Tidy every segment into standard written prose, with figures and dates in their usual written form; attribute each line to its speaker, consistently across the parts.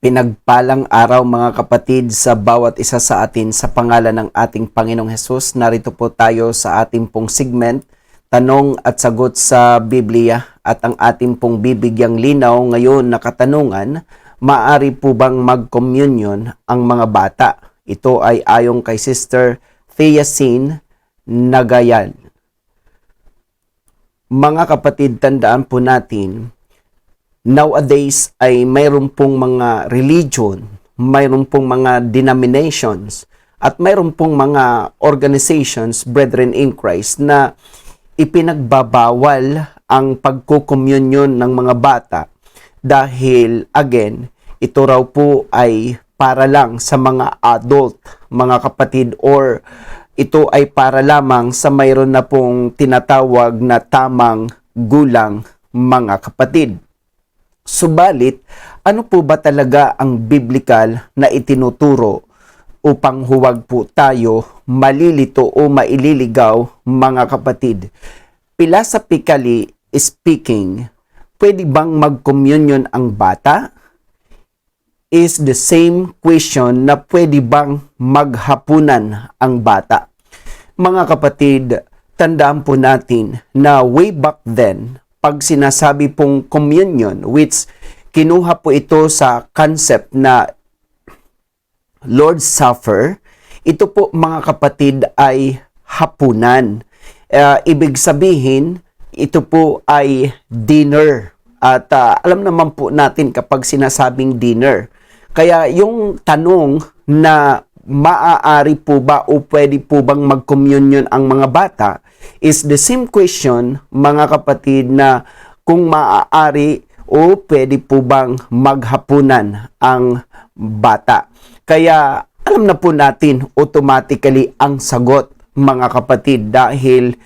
Speaker 1: Pinagpalang araw mga kapatid sa bawat isa sa atin sa pangalan ng ating Panginoong Hesus. Narito po tayo sa ating pong segment, Tanong at Sagot sa Biblia, at ang ating pong bibigyang linaw ngayon na katanungan, maaari po bang mag-communion ang mga bata? Ito ay ayon kay Sister Theasin Nagayan. Mga kapatid, tandaan po natin, nowadays ay mayroon pong mga religion, mayroon pong mga denominations, at mayroon pong mga organizations, Brethren in Christ, na ipinagbabawal ang pagkukommunyon ng mga bata dahil, again, ito raw po ay para lang sa mga adult, mga kapatid, or ito ay para lamang sa mayroon na pong tinatawag na tamang gulang, mga kapatid. Subalit, ano po ba talaga ang biblikal na itinuturo upang huwag po tayo malilito o maililigaw, mga kapatid? Philosophically speaking, pwede bang mag-communion ang bata? Is the same question na pwede bang maghapunan ang bata? Mga kapatid, tandaan po natin na way back then, pag sinasabi pong communion, which kinuha po ito sa concept na Lord's Supper, ito po mga kapatid ay hapunan. Ibig sabihin, ito po ay dinner. At alam naman po natin kapag sinasabing dinner. Kaya yung tanong na maaari po ba o pwede po bang mag-communion ang mga bata is the same question, mga kapatid, na kung maaari o pwede po bang maghapunan ang bata. Kaya alam na po natin automatically ang sagot, mga kapatid, dahil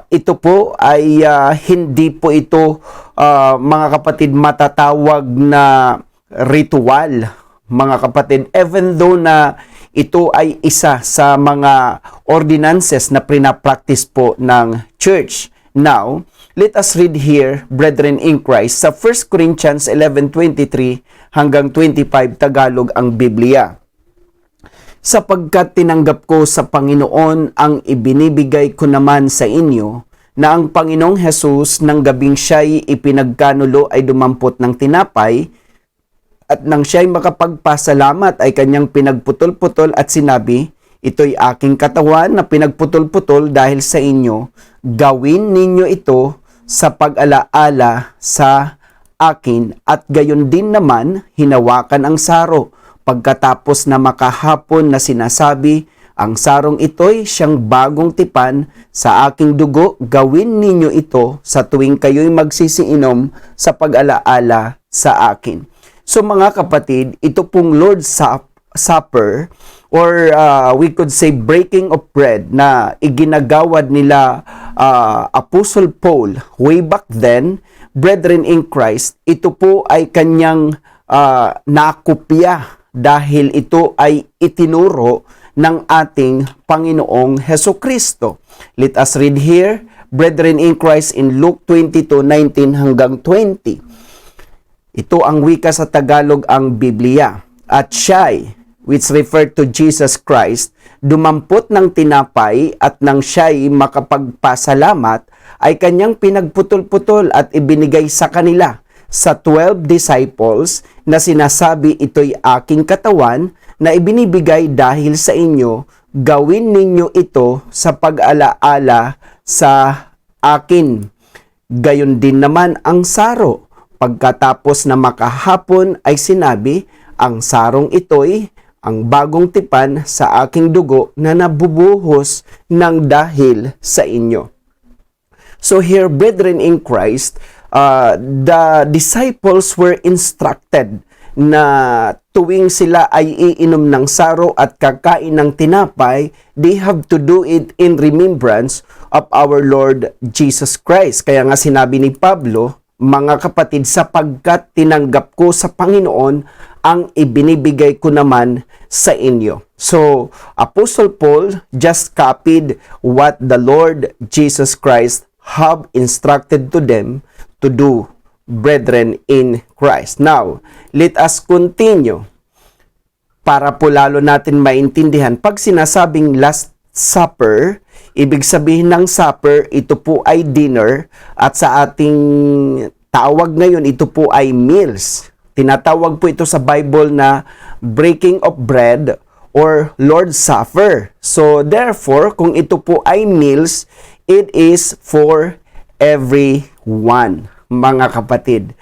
Speaker 1: ito po ay hindi po ito, mga kapatid, matatawag na ritual, mga kapatid, even though na ito ay isa sa mga ordinances na pinapractice po ng church. Now, let us read here, Brethren in Christ, sa 1 Corinthians 11:23 hanggang 25, Tagalog ang Biblia. Sapagkat tinanggap ko sa Panginoon ang ibinibigay ko naman sa inyo, na ang Panginoong Hesus ng gabing siya'y ipinagkanulo ay dumampot ng tinapay, at nang siya'y makapagpasalamat ay kanyang pinagputol-putol at sinabi, ito'y aking katawan na pinagputol-putol dahil sa inyo. Gawin ninyo ito sa pag-alaala sa akin. At gayon din naman, hinawakan ang saro. Pagkatapos na makahapon na sinasabi, ang sarong ito'y siyang bagong tipan sa aking dugo. Gawin ninyo ito sa tuwing kayo'y magsisiinom sa pag-alaala sa akin. So mga kapatid, ito pong Lord's Supper, or we could say breaking of bread, na iginagawad nila Apostle Paul way back then, Brethren in Christ, ito po ay kanyang nakopya dahil ito ay itinuro ng ating Panginoong Hesukristo. Let us read here, Brethren in Christ, in Luke 22:19 hanggang 20. Ito ang wika sa Tagalog ang Biblia. At siya'y, which referred to Jesus Christ, dumampot ng tinapay at nang siya'y makapagpasalamat, ay kanyang pinagputol-putol at ibinigay sa kanila, sa 12 disciples, na sinasabi, ito'y aking katawan na ibinibigay dahil sa inyo. Gawin ninyo ito sa pag-alaala sa akin. Gayon din naman ang saro. Pagkatapos na makahapon ay sinabi, ang sarong ito'y ang bagong tipan sa aking dugo na nabubuhos ng dahil sa inyo. So here, Brethren in Christ, the disciples were instructed na tuwing sila ay iinom ng saro at kakain ng tinapay, they have to do it in remembrance of our Lord Jesus Christ. Kaya nga sinabi ni Pablo, mga kapatid, sapagkat tinanggap ko sa Panginoon ang ibinibigay ko naman sa inyo. So, Apostle Paul just copied what the Lord Jesus Christ have instructed to them to do brethren in Christ. Now, let us continue para po lalo natin maintindihan. Pag sinasabing Last Supper, ibig sabihin ng supper, ito po ay dinner, at sa ating tawag ngayon, ito po ay meals. Tinatawag po ito sa Bible na breaking of bread or Lord's Supper. So, therefore, kung ito po ay meals, it is for everyone, mga kapatid.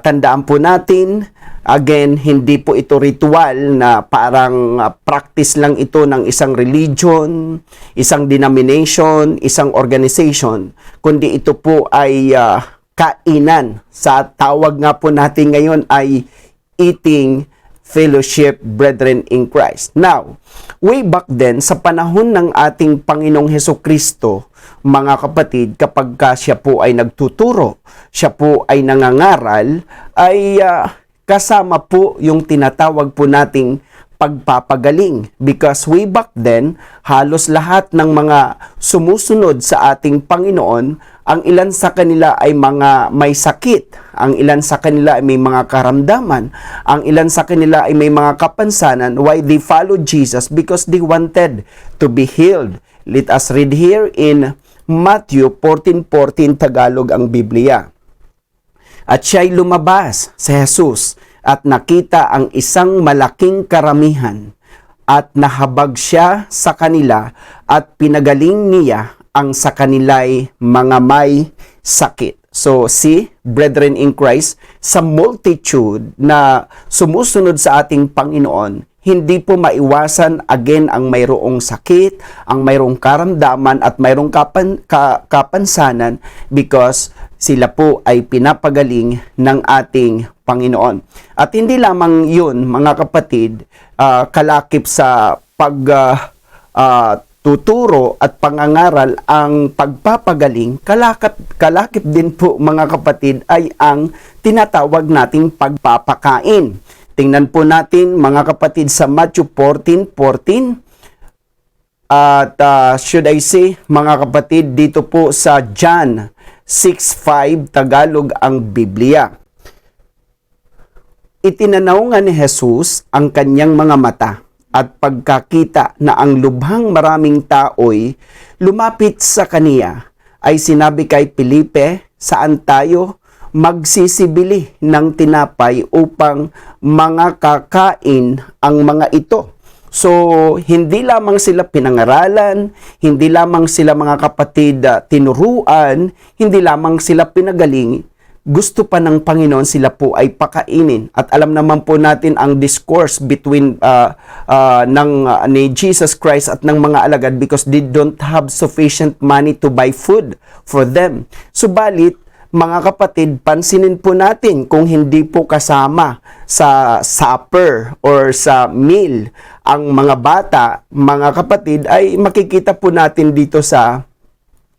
Speaker 1: Tandaan po natin, again, hindi po ito ritual na parang practice lang ito ng isang religion, isang denomination, isang organization, kundi ito po ay kainan. Sa tawag nga po natin ngayon ay eating fellowship, brethren in Christ. Now, way back then, sa panahon ng ating Panginoong Hesukristo, mga kapatid, kapag siya po ay nagtuturo, siya po ay nangangaral, ay kasama po yung tinatawag po nating pagpapagaling. Because way back then, halos lahat ng mga sumusunod sa ating Panginoon, ang ilan sa kanila ay mga may sakit, ang ilan sa kanila ay may mga karamdaman, ang ilan sa kanila ay may mga kapansanan. Why they followed Jesus? Because they wanted to be healed. Let us read here in Matthew 14:14, Tagalog ang Biblia. At siya'y lumabas si Jesus at nakita ang isang malaking karamihan at nahabag siya sa kanila at pinagaling niya ang sa kanila'y mga may sakit. So, see, brethren in Christ, sa multitude na sumusunod sa ating Panginoon, hindi po maiwasan again ang mayroong sakit, ang mayroong karamdaman at mayroong kapansanan because sila po ay pinapagaling ng ating Panginoon. At hindi lamang yun, mga kapatid, kalakip sa tuturo at pangangaral ang pagpapagaling, kalakip din po, mga kapatid, ay ang tinatawag nating pagpapakain. Tingnan po natin, mga kapatid, sa Matthew 14:14 at should I say, mga kapatid, dito po sa John 6:5, Tagalog ang Biblia. Itinanaw nga ni Jesus ang kanyang mga mata at pagkakita na ang lubhang maraming tao'y lumapit sa kaniya, ay sinabi kay Felipe, saan tayo magsisibili ng tinapay upang mga kakain ang mga ito? So, hindi lamang sila pinangaralan, hindi lamang sila, mga kapatid, tinuruan, hindi lamang sila pinagaling, gusto pa ng Panginoon sila po ay pakainin. At alam naman po natin ang discourse between ni Jesus Christ at ng mga alagad because they don't have sufficient money to buy food for them. Subalit, mga kapatid, pansinin po natin kung hindi po kasama sa supper or sa meal ang mga bata, mga kapatid, ay makikita po natin dito sa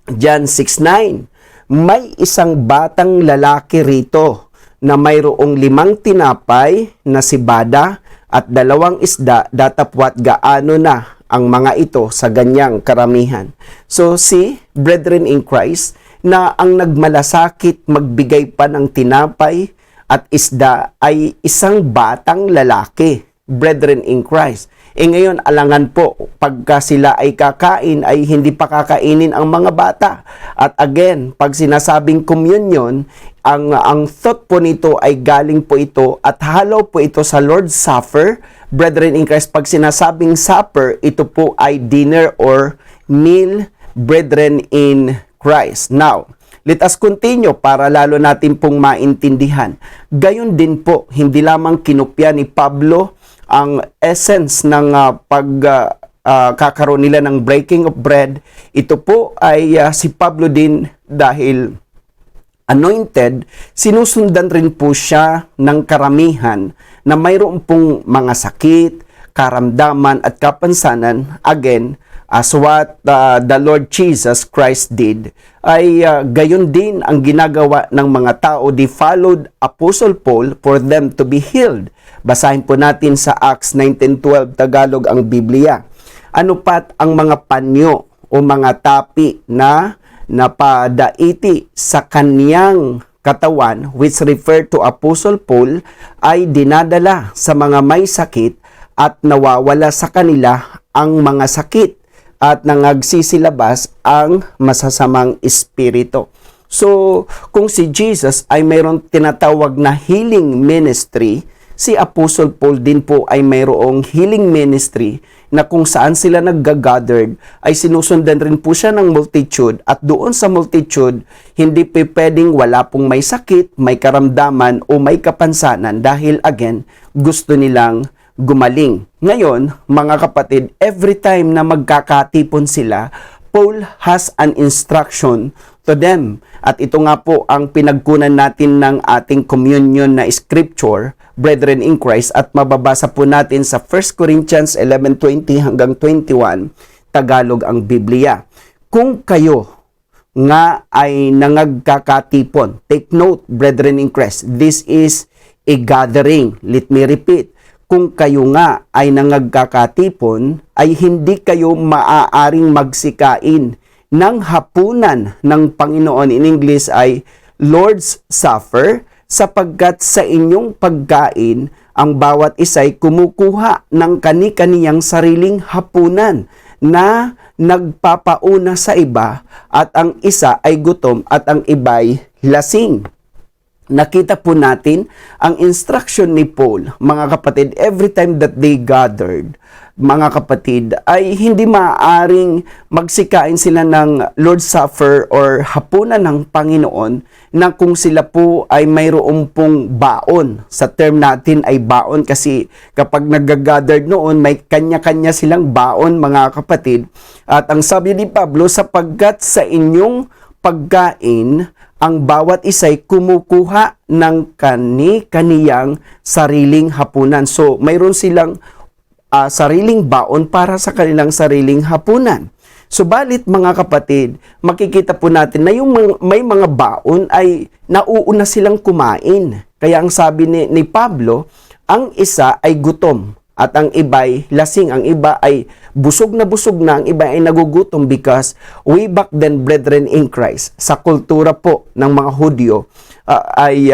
Speaker 1: John 6:9. May isang batang lalaki rito na mayroong 5 tinapay na sibada at 2 isda, datapwat gaano na ang mga ito sa ganyang karamihan. So see, brethren in Christ, na ang nagmalasakit magbigay pa ng tinapay at isda ay isang batang lalaki, brethren in Christ. Ngayon, alangan po, pagka sila ay kakain, ay hindi pa kakainin ang mga bata. At again, pag sinasabing communion, ang thought po nito ay galing po ito at halaw po ito sa Lord's Supper. Brethren in Christ, pag sinasabing supper, ito po ay dinner or meal, brethren in Christ. Now, let us continue para lalo natin pong maintindihan. Gayon din po, hindi lamang kinopya ni Pablo ang essence ng kakaroon nila ng breaking of bread. Ito po ay si Pablo din, dahil anointed, sinusundan rin po siya ng karamihan na mayroon pong mga sakit, karamdaman at kapansanan. Again, as what the Lord Jesus Christ did, ay gayon din ang ginagawa ng mga tao. They followed Apostle Paul for them to be healed. Basahin po natin sa Acts 19:12, Tagalog ang Biblia. Ano pat ang mga panyo o mga tapi na napadaiti sa kaniyang katawan, which refer to Apostle Paul, ay dinadala sa mga may sakit at nawawala sa kanila ang mga sakit at nangagsisilabas ang masasamang espiritu. So, kung si Jesus ay mayroong tinatawag na healing ministry, si Apostle Paul din po ay mayroong healing ministry na kung saan sila nagga-gathered ay sinusundan rin po siya ng multitude, at doon sa multitude hindi pwedeng wala pong may sakit, may karamdaman o may kapansanan dahil again gusto nilang gumaling. Ngayon, mga kapatid, every time na magkakatipon sila, Paul has an instruction to them. At ito nga po ang pinagkunan natin ng ating communion na scripture, brethren in Christ, at mababasa po natin sa 1 Corinthians 11:20 hanggang 21, Tagalog ang Biblia. Kung kayo nga ay nangagkakatipon, take note, brethren in Christ, this is a gathering. Let me repeat. Kung kayo nga ay nangagkakatipon, ay hindi kayo maaaring magsikain ng hapunan ng Panginoon. In English ay Lord's Supper, sapagkat sa inyong pagkain, ang bawat isa'y kumukuha ng kani-kaniyang sariling hapunan na nagpapauna sa iba, at ang isa ay gutom at ang iba'y lasing. Nakita po natin ang instruction ni Paul, mga kapatid, every time that they gathered, mga kapatid, ay hindi maaaring magsikain sila ng Lord's Supper or hapunan ng Panginoon na kung sila po ay mayroong pong baon. Sa term natin ay baon kasi kapag nag-gathered noon, may kanya-kanya silang baon, mga kapatid. At ang sabi ni Pablo, sapagkat sa inyong pagkain, ang bawat isa'y kumukuha ng kani-kaniyang sariling hapunan. So, mayroon silang sariling baon para sa kanilang sariling hapunan. Subalit, mga kapatid, makikita po natin na yung may mga baon ay nauuna silang kumain. Kaya ang sabi ni Pablo, ang isa ay gutom at ang iba'y lasing, ang iba ay busog na, ang iba ay nagugutom, because way back then, brethren in Christ, sa kultura po ng mga Hudyo, ay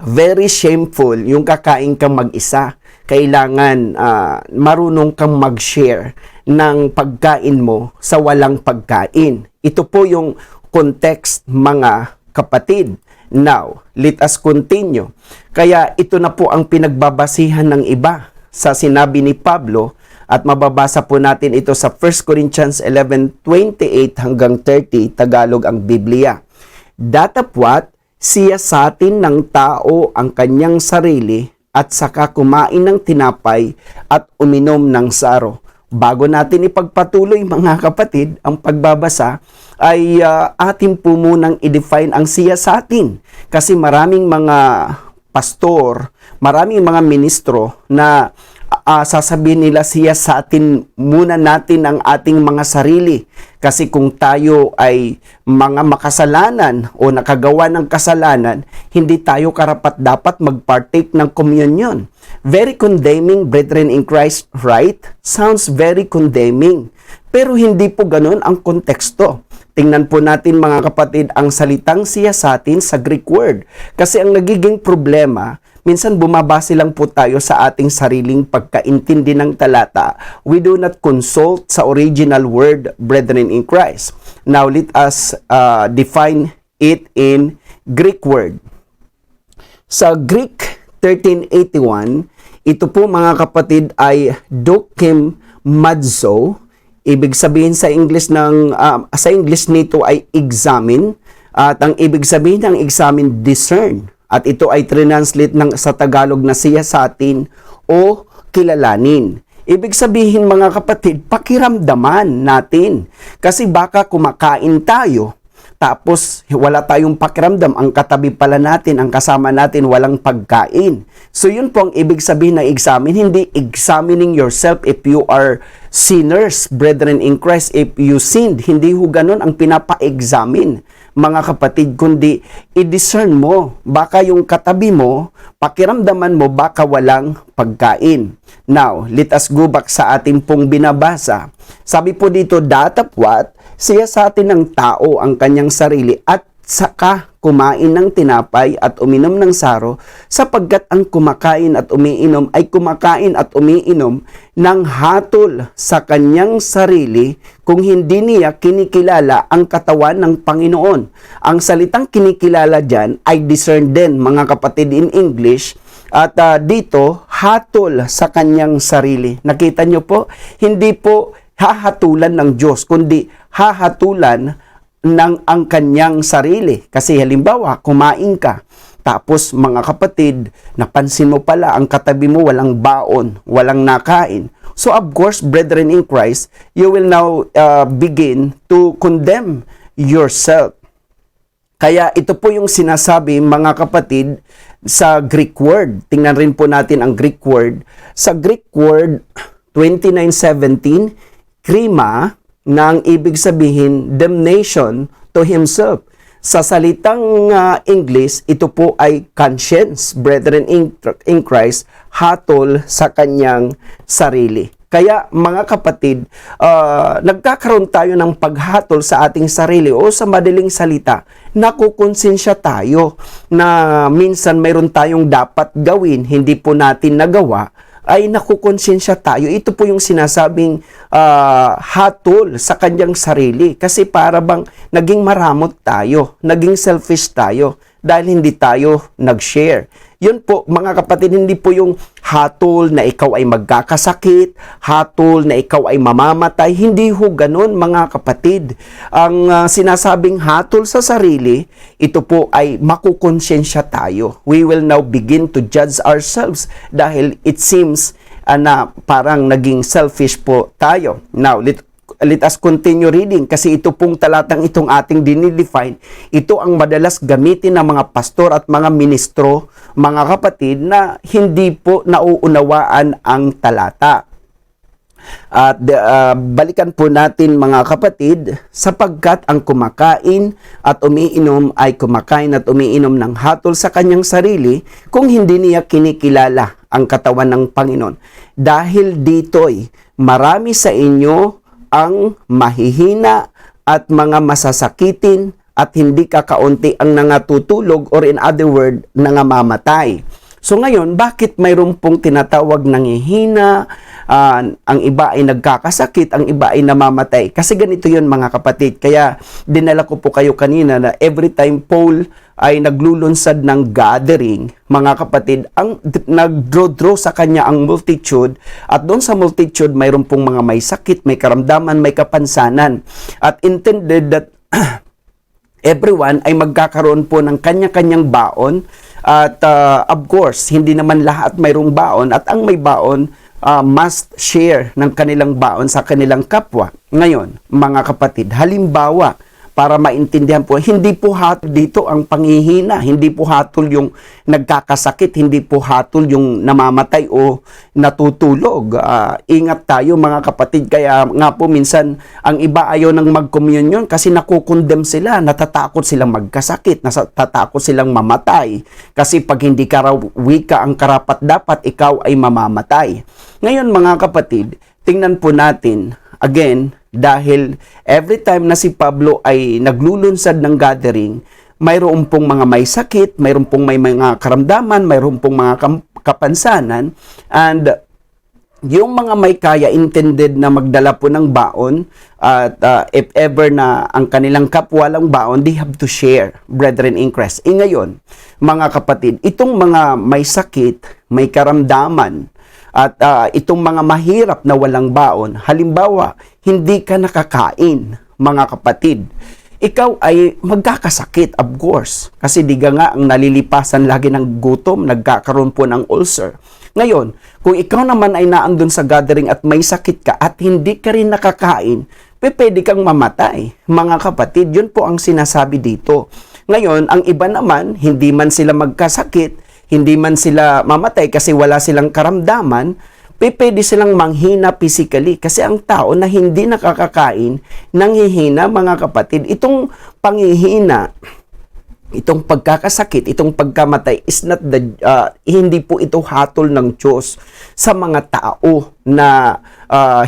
Speaker 1: very shameful yung kakain kang mag-isa. Kailangan marunong kang mag-share ng pagkain mo sa walang pagkain. Ito po yung context, mga kapatid. Now, let us continue. Kaya ito na po ang pinagbabasihan ng iba sa sinabi ni Pablo, at mababasa po natin ito sa 1 Corinthians 11:28 hanggang 30, Tagalog ang Biblia. Datapwat siya sa atin ng tao ang kanyang sarili, at saka kumain ng tinapay at uminom ng saro. Bago natin ipagpatuloy, mga kapatid, ang pagbabasa, ay atin po munang i-define ang siya sa atin. Kasi maraming mga pastor, maraming mga ministro na sasabihin nila siya sa atin muna natin ang ating mga sarili. Kasi kung tayo ay mga makasalanan o nakagawa ng kasalanan, hindi tayo karapat-dapat mag-partake ng communion. Very condemning, brethren in Christ, right? Sounds very condemning. Pero hindi po ganun ang konteksto. Tingnan po natin, mga kapatid, ang salitang siya sa atin sa Greek word. Kasi ang nagiging problema, minsan bumabase lang po tayo sa ating sariling pagkaintindi ng talata. We do not consult sa original word, brethren in Christ. Now, let us define it in Greek word. Sa Greek 1381, ito po, mga kapatid, ay dokim madzo. Ibig sabihin sa English nito ay examine, at ang ibig sabihin ng examine, discern. At ito ay translate sa Tagalog na siya sa atin o kilalanin. Ibig sabihin, mga kapatid, pakiramdaman natin. Kasi baka kumakain tayo, tapos wala tayong pakiramdam, ang katabi pala natin, ang kasama natin, walang pagkain. So yun po ang ibig sabihin ng examine, hindi examining yourself if you are sinners, brethren in Christ, if you sinned. Hindi ho ganun ang pinapa-examine, mga kapatid, kundi i-discern mo. Baka yung katabi mo, pakiramdaman mo, baka walang pagkain. Now, let us go back sa ating pong binabasa. Sabi po dito, datapwat siya sa atin ng tao ang kanyang sarili, at saka kumain ng tinapay at uminom ng saro, sapagkat ang kumakain at umiinom ay kumakain at umiinom ng hatol sa kanyang sarili kung hindi niya kinikilala ang katawan ng Panginoon. Ang salitang kinikilala dyan ay discern din, mga kapatid, in English. At dito, hatol sa kanyang sarili. Nakita nyo po, hindi po hahatulan ng Diyos, kundi hahatulan ng ang kanyang sarili. Kasi halimbawa, kumain ka, tapos mga kapatid, napansin mo pala ang katabi mo walang baon, walang nakain. So of course, brethren in Christ, you will now begin to condemn yourself. Kaya ito po yung sinasabi, mga kapatid, sa Greek word. Tingnan rin po natin ang Greek word. Sa Greek word 29:17, krima, na ang ibig sabihin, damnation to himself. Sa salitang English, ito po ay conscience, brethren in Christ, hatol sa kanyang sarili. Kaya mga kapatid, nagkakaroon tayo ng paghatol sa ating sarili o sa madaling salita, nakukonsensya tayo na minsan mayroon tayong dapat gawin, hindi po natin nagawa, ay nakukonsensya tayo. Ito po yung sinasabing hatol sa kanyang sarili. Kasi para bang naging maramot tayo, naging selfish tayo dahil hindi tayo nag-share. Yun po, mga kapatid, hindi po yung hatol na ikaw ay magkakasakit, hatol na ikaw ay mamamatay. Hindi ho ganun, mga kapatid. Ang sinasabing hatol sa sarili, ito po ay makukonsensya tayo. We will now begin to judge ourselves dahil it seems na parang naging selfish po tayo. Now, let us continue reading kasi ito pong talatang itong ating dinidefine, ito ang madalas gamitin ng mga pastor at mga ministro, mga kapatid, na hindi po nauunawaan ang talata. At balikan po natin, mga kapatid, sapagkat ang kumakain at umiinom ay kumakain at umiinom ng hatol sa kanyang sarili kung hindi niya kinikilala ang katawan ng Panginoon. Dahil dito'y marami sa inyo ang mahihina at mga masasakitin at hindi kakaunti ang nangatutulog, or in other word, nangamamatay. So ngayon, bakit mayroon pong tinatawag nanghihina, ang iba ay nagkakasakit, ang iba ay namamatay? Kasi ganito yun, mga kapatid. Kaya dinala ko po kayo kanina na every time Paul ay naglulunsad ng gathering, mga kapatid, ang nagdraw sa kanya ang multitude, at doon sa multitude mayroon pong mga may sakit, may karamdaman, may kapansanan, at intended that everyone ay magkakaroon po ng kanya-kanyang baon. At of course, hindi naman lahat mayroong baon, at ang may baon must share ng kanilang baon sa kanilang kapwa. Ngayon, mga kapatid, halimbawa, para maintindihan po, hindi po hatol dito ang panghihina, hindi po hatol yung nagkakasakit, hindi po hatol yung namamatay o natutulog. Ingat tayo, mga kapatid. Kaya nga po minsan ang iba ayaw nang mag-communion kasi nakukondem sila, natatakot silang magkasakit, natatakot silang mamatay. Kasi pag hindi ka raw wika ang karapat-dapat, ikaw ay mamamatay. Ngayon, mga kapatid, tingnan po natin, again, dahil every time na si Pablo ay naglulunsad ng gathering, mayroon pong mga may sakit, mayroon pong may mga karamdaman, mayroon pong mga kapansanan, and yung mga may kaya intended na magdala po ng baon, at if ever na ang kanilang kapwa lang baon, they have to share, brethren in Christ. Ngayon, mga kapatid, itong mga may sakit, may karamdaman, at itong mga mahirap na walang baon, halimbawa, hindi ka nakakain, mga kapatid, ikaw ay magkakasakit, of course. Kasi di nga ang nalilipasan lagi ng gutom, nagkakaroon po ng ulcer. Ngayon, kung ikaw naman ay naandun sa gathering at may sakit ka at hindi ka rin nakakain, pwede kang mamatay. Mga kapatid, yun po ang sinasabi dito. Ngayon, ang iba naman, hindi man sila magkasakit, hindi man sila mamatay kasi wala silang karamdaman, pwede silang manghina physically. Kasi ang tao na hindi nakakakain, nanghihina, mga kapatid. Itong panghihina, itong pagkakasakit, itong pagkamatay is not hindi po ito hatol ng Diyos sa mga tao na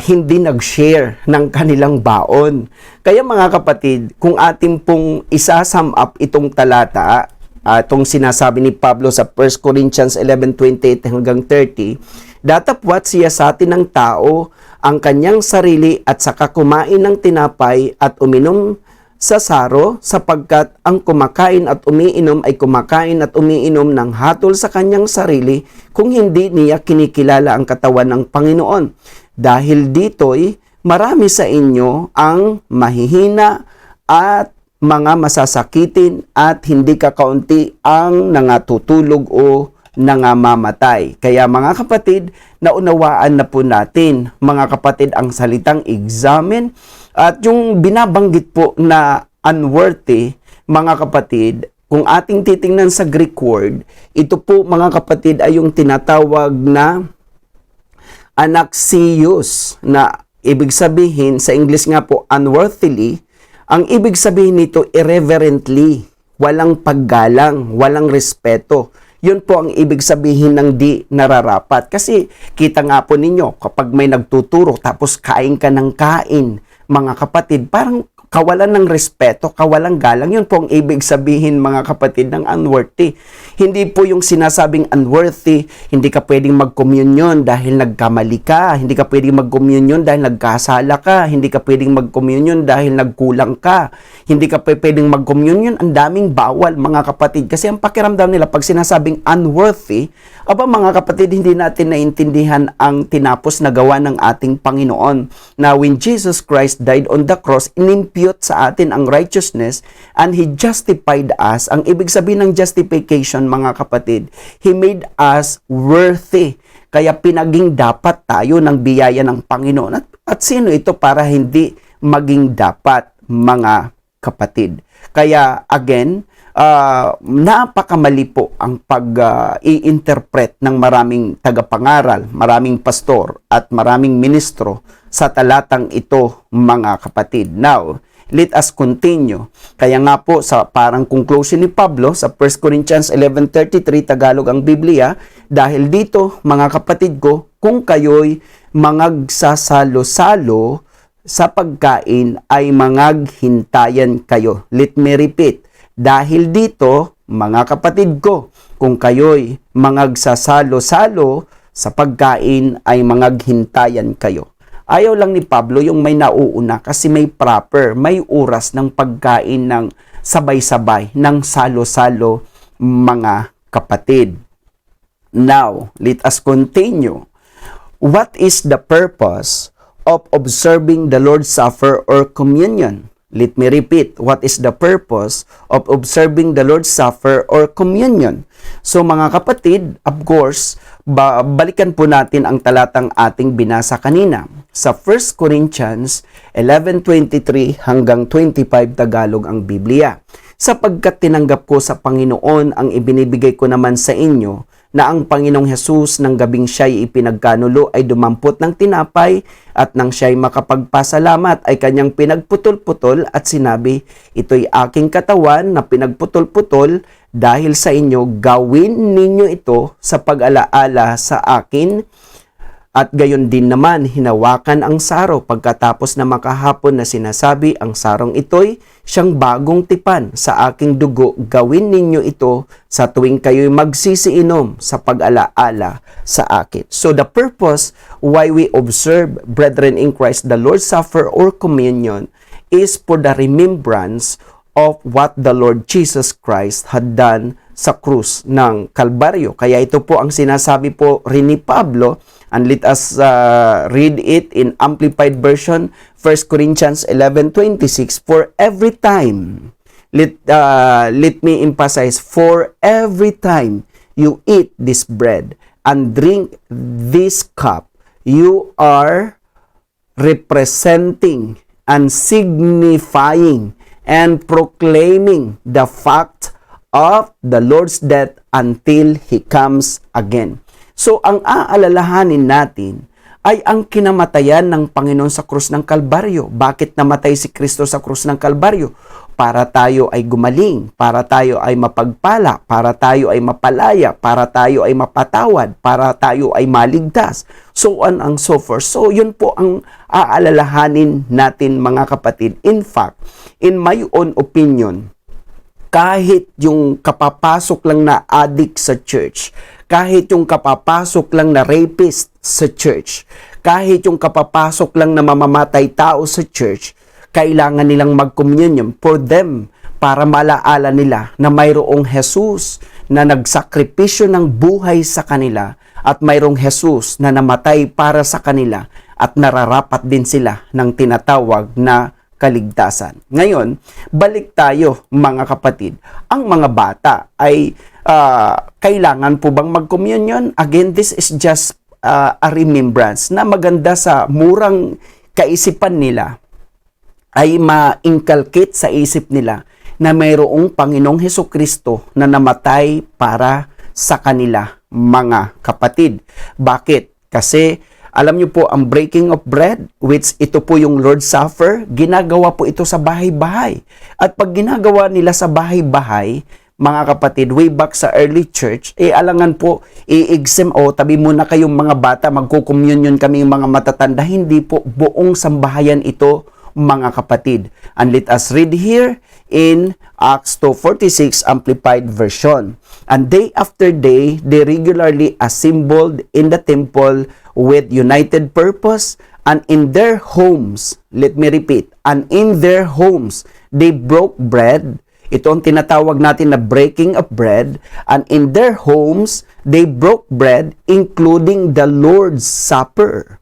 Speaker 1: hindi nag-share ng kanilang baon. Kaya mga kapatid, kung ating pong isa-sum up itong talata, itong sinasabi ni Pablo sa 1 Corinthians 11:28 hanggang 30, datapwat siya sa atin ng tao ang kanyang sarili at saka kumain ng tinapay at uminom sa saro, sapagkat ang kumakain at umiinom ay kumakain at umiinom ng hatol sa kanyang sarili kung hindi niya kinikilala ang katawan ng Panginoon. Dahil dito'y marami sa inyo ang mahihina at mga masasakitin at hindi kakaunti ang nangatutulog o nangamamatay. Kaya mga kapatid, naunawaan na po natin, mga kapatid, ang salitang examine at yung binabanggit po na unworthy, mga kapatid, kung ating titingnan sa Greek word, ito po mga kapatid ay yung tinatawag na anaxios, na ibig sabihin, sa English nga po, unworthily, ang ibig sabihin nito, irreverently, walang paggalang, walang respeto. Yun po ang ibig sabihin ng di nararapat. Kasi kita nga po ninyo, kapag may nagtuturo, tapos kain ka ng kain, mga kapatid, parang kawalan ng respeto, kawalang galang. Yun po ang ibig sabihin, mga kapatid, ng unworthy. Hindi po yung sinasabing unworthy, hindi ka pwedeng mag-communion dahil nagkamali ka, hindi ka pwedeng mag-communion dahil nagkasala ka, hindi ka pwedeng mag-communion dahil nagkulang ka, hindi ka pwedeng mag-communion. Ang daming bawal, mga kapatid. Kasi ang pakiramdam nila, pag sinasabing unworthy, aba mga kapatid, hindi natin naintindihan ang tinapos na gawa ng ating Panginoon. Now, when Jesus Christ died on the cross, inimpute sa atin ang righteousness and He justified us. Ang ibig sabihin ng justification, mga kapatid, He made us worthy. Kaya pinaging dapat tayo ng biyaya ng Panginoon. At sino ito para hindi maging dapat, mga kapatid? Kaya again, napakamali po ang pag-i-interpret ng maraming tagapangaral, maraming pastor at maraming ministro sa talatang ito, mga kapatid. Now, let us continue. Kaya nga po sa parang conclusion ni Pablo sa 1 Corinthians 11:33, Tagalog ang Biblia, dahil dito, mga kapatid ko, kung kayo'y mangagsasalo-salo sa pagkain ay mangaghintayan kayo. Let me repeat. Dahil dito, mga kapatid ko, kung kayo'y mangagsasalo-salo sa pagkain ay mangaghintayan kayo. Ayaw lang ni Pablo yung may nauuna kasi may proper, may oras ng pagkain ng sabay-sabay, ng salo-salo, mga kapatid. Now, let us continue. What is the purpose of observing the Lord's Supper or communion? Let me repeat, what is the purpose of observing the Lord's Supper or communion? So mga kapatid, of course, balikan po natin ang talatang ating binasa kanina sa 1 Corinthians 11:23 hanggang 25, Tagalog ang Biblia. Sapagkat tinanggap ko sa Panginoon ang ibinibigay ko naman sa inyo, na ang Panginoong Hesus ng gabing siya'y ipinagkanulo ay dumampot ng tinapay at nang siya'y makapagpasalamat ay kanyang pinagputol-putol at sinabi, ito'y aking katawan na pinagputol-putol dahil sa inyo, gawin ninyo ito sa pag-alaala sa akin. At gayon din naman, hinawakan ang saro pagkatapos na makahapon na sinasabi, ang sarong ito'y siyang bagong tipan sa aking dugo. Gawin ninyo ito sa tuwing kayo'y magsisiinom sa pag-alaala sa akin. So the purpose why we observe, brethren in Christ, the Lord's Supper or communion is for the remembrance of what the Lord Jesus Christ had done sa krus ng Kalbaryo. Kaya ito po ang sinasabi po rin ni Pablo, and let us read it in Amplified Version, 1 Corinthians 11:26. For every time, let me emphasize, for every time you eat this bread and drink this cup, you are representing and signifying and proclaiming the fact of the Lord's death until He comes again. So, ang aalalahanin natin ay ang kinamatayan ng Panginoon sa krus ng Kalbaryo. Bakit namatay si Kristo sa krus ng Kalbaryo? para tayo ay gumaling, para tayo ay mapagpala, para tayo ay mapalaya, para tayo ay mapatawad, para tayo ay maligtas. So on and so forth. So yun po ang aalalahanin natin mga kapatid. In fact, in my own opinion, kahit yung kapapasok lang na addict sa church, kahit yung kapapasok lang na rapist sa church, kahit yung kapapasok lang na mamamatay tao sa church, kailangan nilang mag-communion for them para malaala nila na mayroong Jesus na nagsakripisyo ng buhay sa kanila at mayroong Jesus na namatay para sa kanila at nararapat din sila ng tinatawag na kaligtasan. Ngayon, balik tayo mga kapatid. Ang mga bata ay kailangan po bang mag-communion? Again, this is just a remembrance na maganda sa murang kaisipan nila ay ma-inculcate sa isip nila na mayroong Panginoong Hesukristo na namatay para sa kanila mga kapatid. Bakit? Kasi alam niyo po, ang breaking of bread, which ito po yung Lord's Supper, ginagawa po ito sa bahay-bahay. At pag ginagawa nila sa bahay-bahay, mga kapatid, way back sa early church, alangan po, i-exempt, tabi muna kayong mga bata, magko-communion kami yung mga matatanda. Hindi po, buong sambahayan ito, mga kapatid. And let us read here in Acts 2:46 Amplified Version. And day after day, they regularly assembled in the temple with united purpose, and in their homes, let me repeat, and in their homes, they broke bread. Ito ang tinatawag natin na breaking of bread. And in their homes, they broke bread, including the Lord's Supper.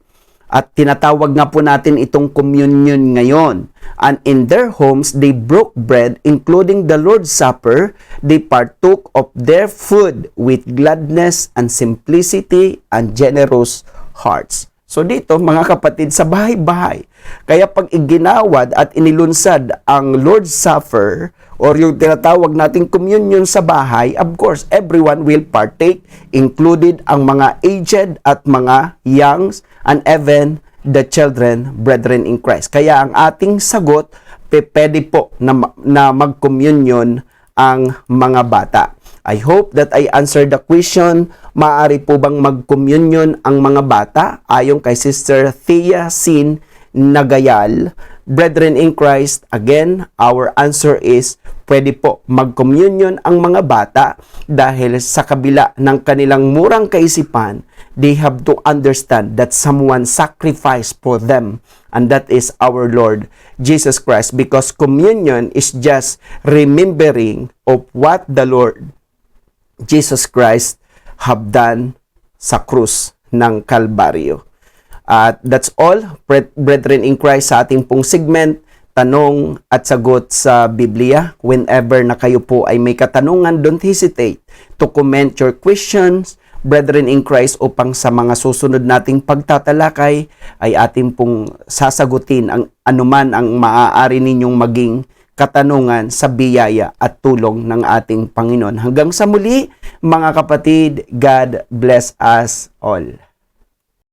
Speaker 1: At tinatawag nga po natin itong communion ngayon. And in their homes, they broke bread, including the Lord's Supper. They partook of their food with gladness and simplicity and generous hearts. So dito, mga kapatid, sa bahay-bahay. Kaya pag iginawad at inilunsad ang Lord's Supper or yung tinatawag nating communion sa bahay, of course, everyone will partake, included ang mga aged at mga youngs, and even the children, brethren in Christ. Kaya ang ating sagot, pwede po na mag-communion ang mga bata. I hope that I answered the question. Maaari po bang mag-communion ang mga bata? Ayon kay Sister Thea Sin Nagayal, brethren in Christ, again, our answer is pwede po mag-communion ang mga bata dahil sa kabila ng kanilang murang kaisipan, they have to understand that someone sacrificed for them, and that is our Lord Jesus Christ, because communion is just remembering of what the Lord Jesus Christ have done sa krus ng Kalbaryo. At that's all, brethren in Christ, sa ating pong segment, tanong at sagot sa Biblia. Whenever na kayo po ay may katanungan, don't hesitate to comment your questions, brethren in Christ, upang sa mga susunod nating pagtatalakay ay ating pong sasagutin ang anuman ang maaari ninyong maging katanungan sa biyaya at tulong ng ating Panginoon. Hanggang sa muli, mga kapatid, God bless us all.